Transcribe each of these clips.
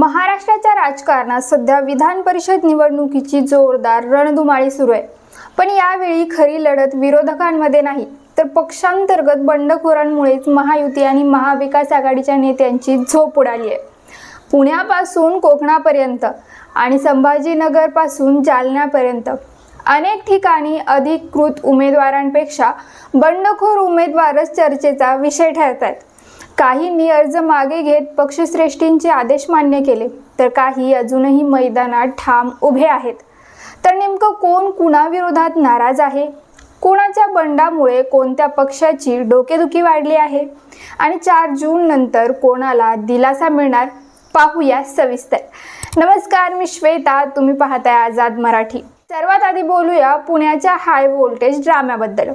महाराष्ट्राच्या राजकारणात सध्या विधान परिषद निवडणुकीची जोरदार रणधुमाळी सुरू आहे. पण यावेळी खरी लढत विरोधकांमध्ये नाही तर पक्षांतर्गत बंडखोरांमुळेच महायुती आणि महाविकास आघाडीच्या नेत्यांची झोप उडाली आहे. पुण्यापासून कोकणापर्यंत आणि संभाजीनगरपासून जालन्यापर्यंत अनेक ठिकाणी अधिकृत उमेदवारांपेक्षा बंडखोर उमेदवारच चर्चेचा विषय ठरत आहेत. काहींनी अर्ज मागे घेत पक्षश्रेष्ठींचे आदेश मान्य केले तर काही अजूनही मैदानात ठाम उभे आहेत. तर नेमकं कोण कुणाविरोधात नाराज आहे, कोणाच्या बंडामुळे कोणत्या पक्षाची डोकेदुखी वाढली आहे आणि 4 जून नंतर कोणाला दिलासा मिळणार, पाहूया सविस्तर. नमस्कार, मी श्वेता, तुम्ही पाहताय आझाद मराठी. सर्वात आधी बोलूया पुण्याच्या हाय व्होल्टेज ड्राम्याबद्दल.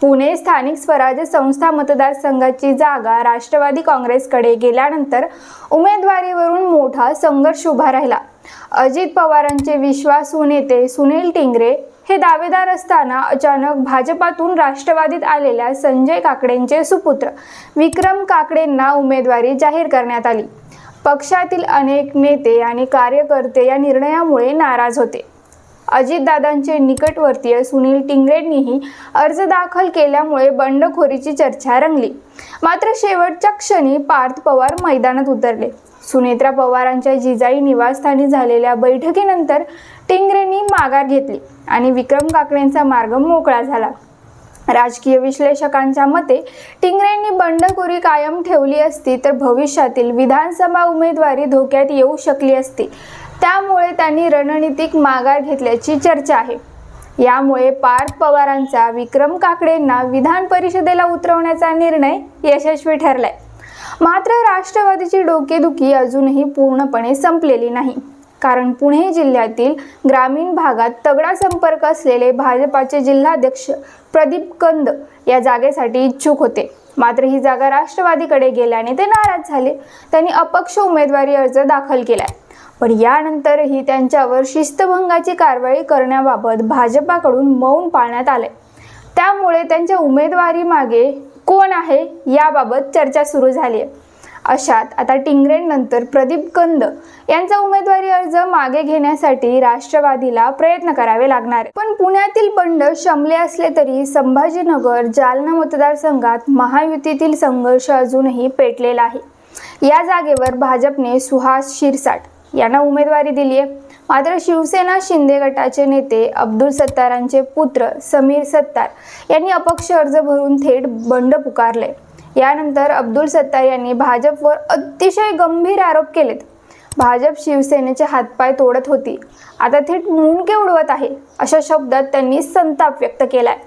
पुणे स्थानिक स्वराज्य संस्था मतदारसंघाची जागा राष्ट्रवादी काँग्रेसकडे गेल्यानंतर उमेदवारीवरून मोठा संघर्ष उभा राहिला. अजित पवारांचे विश्वासू नेते सुनील टिंगरे हे दावेदार असताना अचानक भाजपातून राष्ट्रवादीत आलेल्या संजय काकडेंचे सुपुत्र विक्रम काकडेंना उमेदवारी जाहीर करण्यात आली. पक्षातील अनेक नेते आणि कार्यकर्ते या निर्णयामुळे नाराज होते. अजितदादांचे निकटवर्तीय सुनील टिंगरेंनीही अर्ज दाखल केल्यामुळे बंडखोरीची चर्चा रंगली. मात्र शेवटच्या क्षणी पार्थ पवार मैदानात उतरले. सुनेत्रा पवारांच्या जिजाई निवासस्थानी झालेल्या बैठकीनंतर टिंगरेंनी माघार घेतली आणि विक्रम काकडेंचा मार्ग मोकळा झाला. राजकीय विश्लेषकांच्या मते टिंगरेंनी बंडखोरी कायम ठेवली असती तर भविष्यातील विधानसभा उमेदवारी धोक्यात येऊ शकली असती. त्यामुळे त्यांनी रणनीतिक माघार घेतल्याची चर्चा आहे. यामुळे पार्थ पवारांचा विक्रम काकडेंना विधान परिषदेला उतरवण्याचा निर्णय यशस्वी ठरलाय. मात्र राष्ट्रवादीची डोकेदुखी अजूनही पूर्णपणे संपलेली नाही. कारण पुणे जिल्ह्यातील ग्रामीण भागात तगडा संपर्क असलेले भाजपाचे जिल्हाध्यक्ष प्रदीप कंद या जागेसाठी इच्छुक होते. मात्र ही जागा राष्ट्रवादीकडे गेल्याने ते नाराज झाले. त्यांनी अपक्ष उमेदवारी अर्ज दाखल केलाय. पण यानंतरही त्यांच्यावर शिस्तभंगाची कारवाई करण्याबाबत भाजपाकडून मौन पाळण्यात आले. त्यामुळे त्यांच्या उमेदवारी मागे कोण आहे याबाबत चर्चा सुरू झाली आहे. अशात आता टिंगरेंनंतर प्रदीप कंद यांचा उमेदवारी अर्ज मागे घेण्यासाठी राष्ट्रवादीला प्रयत्न करावे लागणार. पण पुण्यातील बंड शमले असले तरी संभाजीनगर जालना मतदारसंघात महायुतीतील संघर्ष अजूनही पेटलेला आहे. या जागेवर भाजपने सुहास शिरसाट यांना उमेदवारी दिली आहे. मात्र शिवसेना शिंदे गटाचे नेते अब्दुल सत्तारांचे पुत्र समीर सत्तार यांनी अपक्ष अर्ज भरून थेट बंड पुकारले. यानंतर अब्दुल सत्तार यांनी भाजपवर अतिशय गंभीर आरोप केलेत. भाजप शिवसेनेचे हातपाय तोडत होती, आता थेट मुंडके उडवत आहे, अशा शब्दात त्यांनी संताप व्यक्त केलाय.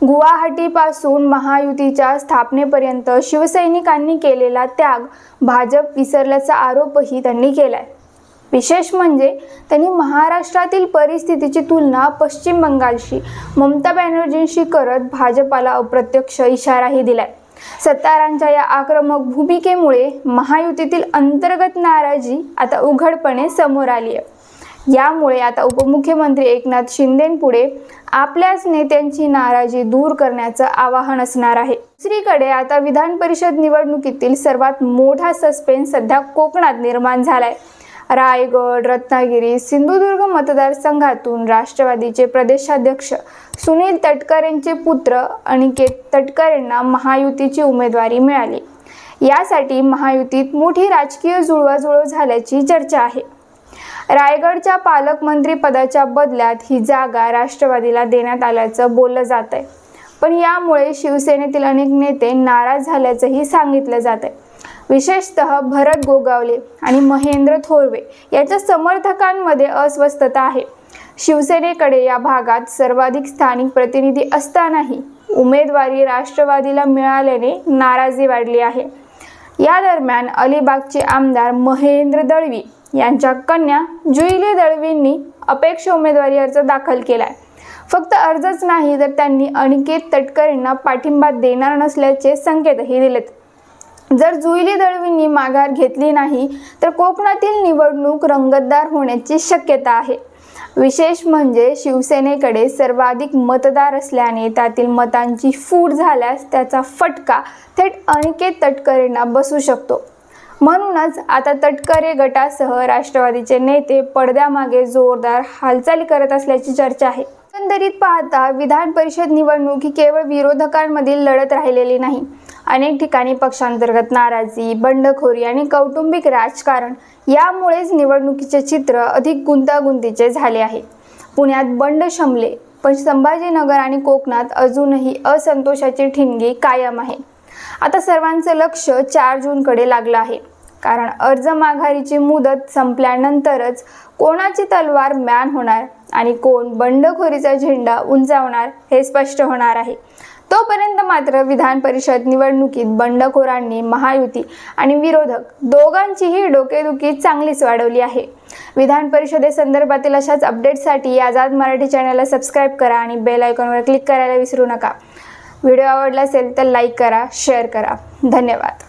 गुवाहाटीपासून महायुतीच्या स्थापनेपर्यंत शिवसैनिकांनी केलेला त्याग भाजप विसरल्याचा आरोपही त्यांनी केलाय. विशेष म्हणजे त्यांनी महाराष्ट्रातील परिस्थितीची तुलना पश्चिम बंगालशी, ममता बॅनर्जींशी करत भाजपाला अप्रत्यक्ष इशाराही दिलाय. सत्तारांच्या या आक्रमक भूमिकेमुळे महायुतीतील अंतर्गत नाराजी आता उघडपणे समोर आली आहे. यामुळे आता उपमुख्यमंत्री एकनाथ शिंदेंपुढे आपल्याच नेत्यांची नाराजी दूर करण्याचं आवाहन असणार आहे. दुसरीकडे आता विधान परिषद निवडणुकीतील सर्वात मोठा सस्पेन्स सध्या कोकणात निर्माण झालाय. रायगड, रत्नागिरी, सिंधुदुर्ग मतदारसंघातून राष्ट्रवादीचे प्रदेशाध्यक्ष सुनील तटकरेंचे पुत्र अनिकेत तटकरेंना महायुतीची उमेदवारी मिळाली. यासाठी महायुतीत मोठी राजकीय जुळवाजुळव झाल्याची चर्चा आहे. रायगडच्या पालकमंत्री पदाच्या बदल्यात ही जागा राष्ट्रवादीला देण्यात आल्याचं बोललं जात आहे. पण यामुळे शिवसेनेतील अनेक नेते नाराज झाल्याचंही सांगितलं जात आहे. विशेषतः भरत गोगावले आणि महेंद्र थोरवे यांच्या समर्थकांमध्ये अस्वस्थता आहे. शिवसेनेकडे या भागात सर्वाधिक स्थानिक प्रतिनिधी असतानाही उमेदवारी राष्ट्रवादीला मिळाल्याने नाराजी वाढली आहे. या दरम्यान अलिबागचे आमदार महेंद्र दळवी यांच्या कन्या जुईली दळवींनी अपेक्ष उमेदवारी अर्ज दाखल केलाय. फक्त अर्जच नाही तर त्यांनी अनिकेत तटकरेंना पाठिंबा देणार नसल्याचे संकेतही दिलेत. जर जुईली दळवींनी माघार घेतली नाही तर कोकणातील निवडणूक रंगतदार होण्याची शक्यता आहे. विशेष म्हणजे शिवसेनेकडे सर्वाधिक मतदार असल्याने त्यातील मतांची फूट झाल्यास त्याचा फटका थेट अनिकेत तटकरेंना बसू शकतो. म्हणूनच आता तटकरे गटासह राष्ट्रवादीचे नेते पडद्यामागे जोरदार हालचाली करत असल्याची चर्चा आहे। एकंदरीत पाहता विधान परिषद निवडणूक ही केवळ विरोधकांमधील लढत राहिलेली नाही। अनेक ठिकाणी पक्षांतर्गत नाराजी, बंडखोरी आणि कौटुंबिक राजकारण यामुळेच निवडणुकीचे चित्र अधिक गुंतागुंतीचे झाले आहे। पुण्यात बंड शमले, पण संभाजीनगर आणि कोकणात अजूनही असंतोषाची ठिणगी कायम आहे। आता सर्वांचं लक्ष 4 जूनकडे लागलं आहे, कारण अर्ज माघारीची मुदत संपल्यानंतरच कोणाची तलवार म्यान होणार आणि कोण बंडखोरीचा झेंडा उंचावणार हे स्पष्ट होणार आहे। तोपर्यंत मात्र विधान परिषद निवडणुकीत बंडखोरांनी महायुती आणि विरोधक दोघांचीही डोकेदुखी चांगलीच वाढवली आहे। विधान परिषदेसंदर्भातील अशाच अपडेट्ससाठी आझाद मराठी चॅनलला सबस्क्राईब करा आणि बेल आयकॉनवर क्लिक करायला विसरू नका। व्हिडिओ आवडला असेल तर लाईक करा, शेअर करा। धन्यवाद।